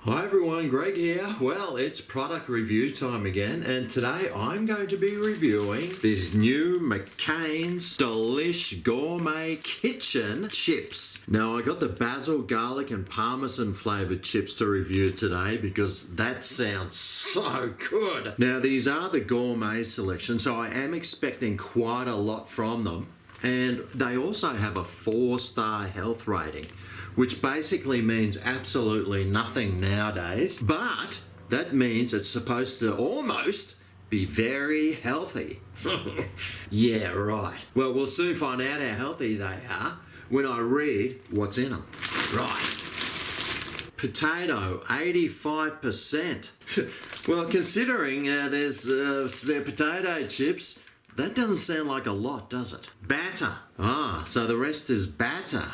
Hi everyone, Greg here. Well, it's product review time again, and today I'm going to be reviewing these new McCain's Delish Gourmet Kitchen Chips. Now, I got the basil, garlic, and parmesan flavored chips to review today because that sounds so good. Now, these are the gourmet selection, so I am expecting quite a lot from them. And they also have a 4-star health rating, which basically means absolutely nothing nowadays, but that means it's supposed to almost be very healthy. Yeah, right. Well, we'll soon find out how healthy they are when I read what's in them. Right. Potato, 85%. Well, considering there's potato chips, that doesn't sound like a lot, does it? Batter. So the rest is batter.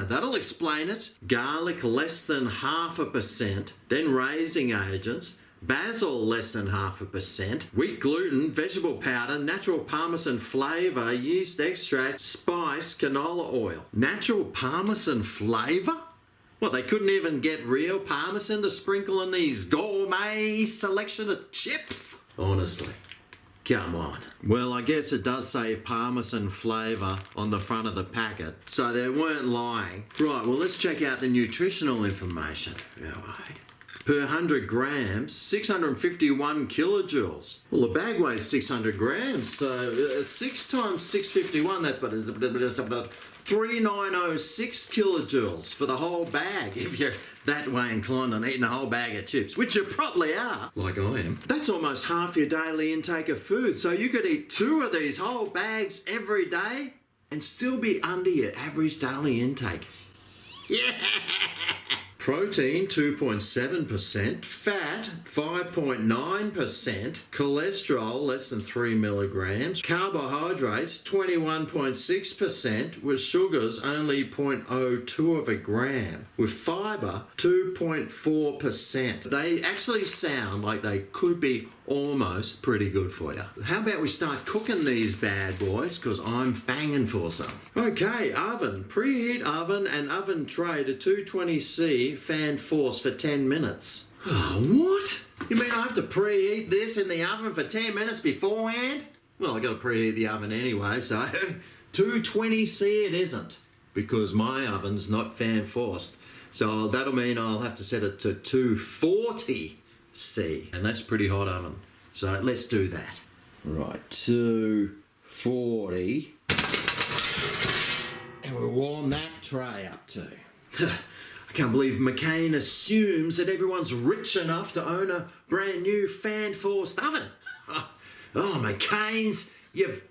That'll explain it. Garlic, less than 0.5%. Then raising agents. Basil, less than 0.5%. Wheat gluten, vegetable powder, natural parmesan flavour, yeast extract, spice, canola oil. Natural parmesan flavour? What, they couldn't even get real parmesan to sprinkle in these gourmet selection of chips? Honestly. Come on. Well, I guess it does say parmesan flavour on the front of the packet, so they weren't lying. Right, well, let's check out the nutritional information. Right. Per 100 grams, 651 kilojoules. Well, the bag weighs 600 grams, so 6 times 651, that's about 3906 kilojoules for the whole bag, if you're that way inclined on eating a whole bag of chips, which you probably are, like I am. That's almost half your daily intake of food, so you could eat 2 of these whole bags every day and still be under your average daily intake. Yeah! Protein, 2.7%, fat, 5.9%, cholesterol, less than 3 milligrams, carbohydrates, 21.6%, with sugars, only 0.02 of a gram, with fibre, 2.4%. They actually sound like they could be almost pretty good for you. How about we start cooking these bad boys, because I'm fanging for some. Okay, oven. Preheat oven and oven tray to 220C, fan force for 10 minutes. Oh, what? You mean I have to preheat this in the oven for 10 minutes beforehand? Well, I got to preheat the oven anyway, so 220C it isn't, because my oven's not fan forced. So that'll mean I'll have to set it to 240C, and that's a pretty hot oven. So let's do that. Right, 240, and we'll warm that tray up too. I can't believe McCain assumes that everyone's rich enough to own a brand new fan-forced oven. Oh, McCain's, you've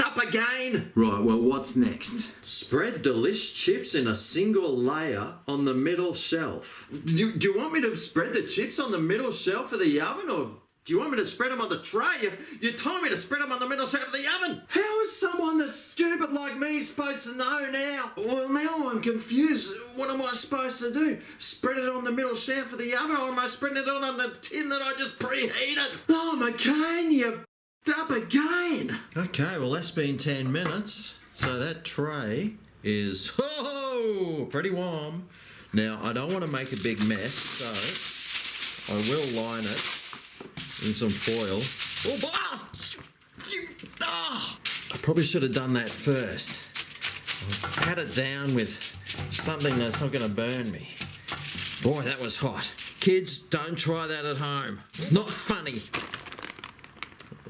up again. Right, well, what's next? Spread Delish chips in a single layer on the middle shelf. Do you want me to spread the chips on the middle shelf of the oven, or do you want me to spread them on the tray? You told me to spread them on the middle shelf of the oven. How is someone that's stupid like me supposed to know now? Well, now I'm confused. What am I supposed to do? Spread it on the middle shelf of the oven, or am I spreading it on the tin that I just preheated? Oh, McCain, you up again. Okay, well, that's been 10 minutes. So that tray is pretty warm. Now, I don't want to make a big mess, so I will line it in some foil. I probably should have done that first. I'll pat it down with something that's not going to burn me. Boy, that was hot. Kids, don't try that at home. It's not funny.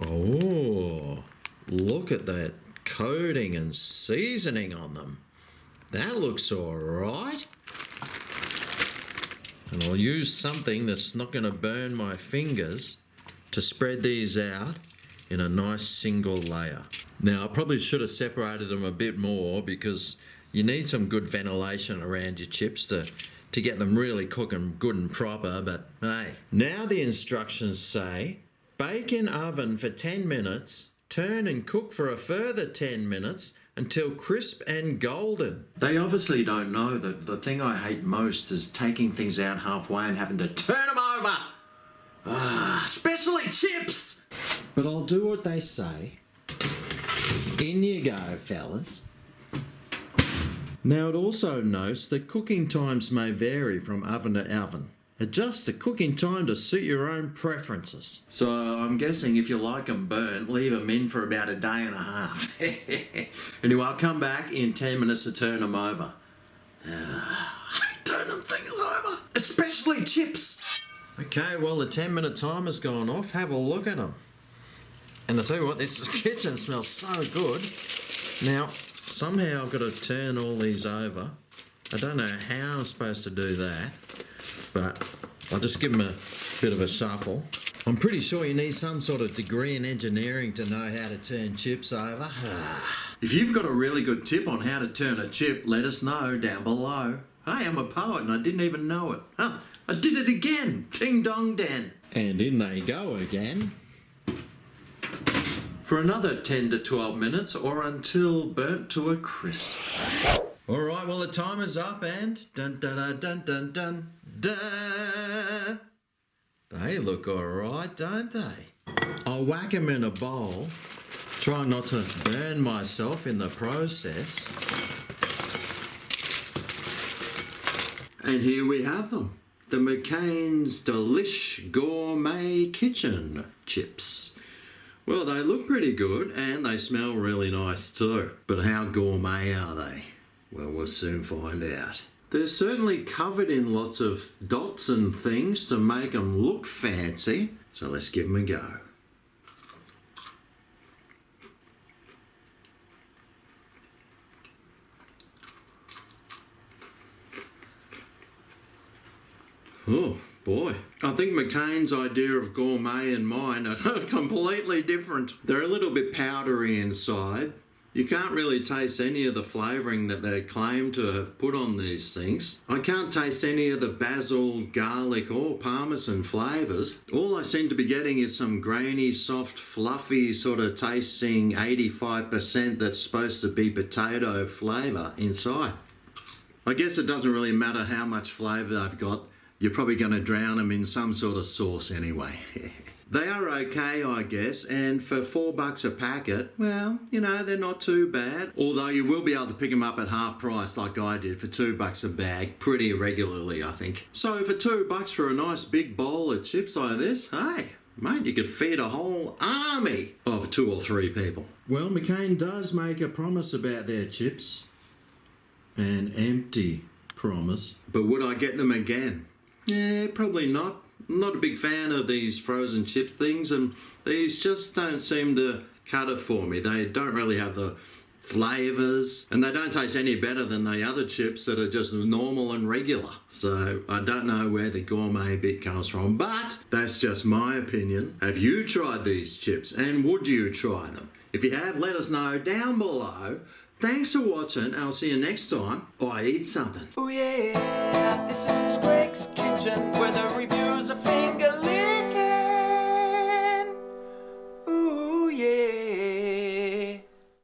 Oh, look at that coating and seasoning on them. That looks all right. And I'll use something that's not going to burn my fingers to spread these out in a nice single layer. Now, I probably should have separated them a bit more because you need some good ventilation around your chips to get them really cooking good and proper, but hey. Now the instructions say, bake in oven for 10 minutes, turn and cook for a further 10 minutes until crisp and golden. They obviously don't know that the thing I hate most is taking things out halfway and having to turn them over. Especially chips. But I'll do what they say. In you go, fellas. Now it also notes that cooking times may vary from oven to oven. Adjust the cooking time to suit your own preferences. So I'm guessing if you like them burnt, leave them in for about a day and a half. Anyway, I'll come back in 10 minutes to turn them over. Turn them things over, especially chips. Okay, well the 10-minute timer's gone off. Have a look at them. And I'll tell you what, this kitchen smells so good. Now, somehow I've got to turn all these over. I don't know how I'm supposed to do that, but I'll just give them a bit of a shuffle. I'm pretty sure you need some sort of degree in engineering to know how to turn chips over. If you've got a really good tip on how to turn a chip, let us know down below. Hey, I'm a poet and I didn't even know it. Huh, I did it again. Ding dong dan. And in they go again. For another 10 to 12 minutes or until burnt to a crisp. Alright, well the timer's up and dun dun dun dun dun dun dun. They look alright, don't they? I'll whack them in a bowl. Try not to burn myself in the process. And here we have them. The McCain's Delish Gourmet Kitchen Chips. Well, they look pretty good and they smell really nice too. But how gourmet are they? Well, we'll soon find out. They're certainly covered in lots of dots and things to make them look fancy. So let's give them a go. Oh boy, I think McCain's idea of gourmet and mine are completely different. They're a little bit powdery inside. You can't really taste any of the flavouring that they claim to have put on these things. I can't taste any of the basil, garlic or parmesan flavours. All I seem to be getting is some grainy, soft, fluffy sort of tasting 85% that's supposed to be potato flavour inside. I guess it doesn't really matter how much flavour I've got. You're probably going to drown them in some sort of sauce anyway. They are okay, I guess, and for $4 a packet, well, you know, they're not too bad. Although you will be able to pick them up at half price like I did for $2 a bag pretty regularly, I think. So for $2 for a nice big bowl of chips like this, hey, mate, you could feed a whole army of 2 or 3 people. Well, McCain does make a promise about their chips. An empty promise. But would I get them again? Yeah, probably not. I'm not a big fan of these frozen chip things, and these just don't seem to cut it for me. They don't really have the flavours, and they don't taste any better than the other chips that are just normal and regular. So I don't know where the gourmet bit comes from, but that's just my opinion. Have you tried these chips, and would you try them? If you have, let us know down below. Thanks for watching. I'll see you next time I eat something. Oh yeah, this is Greg's Kitchen, where the reviews are finger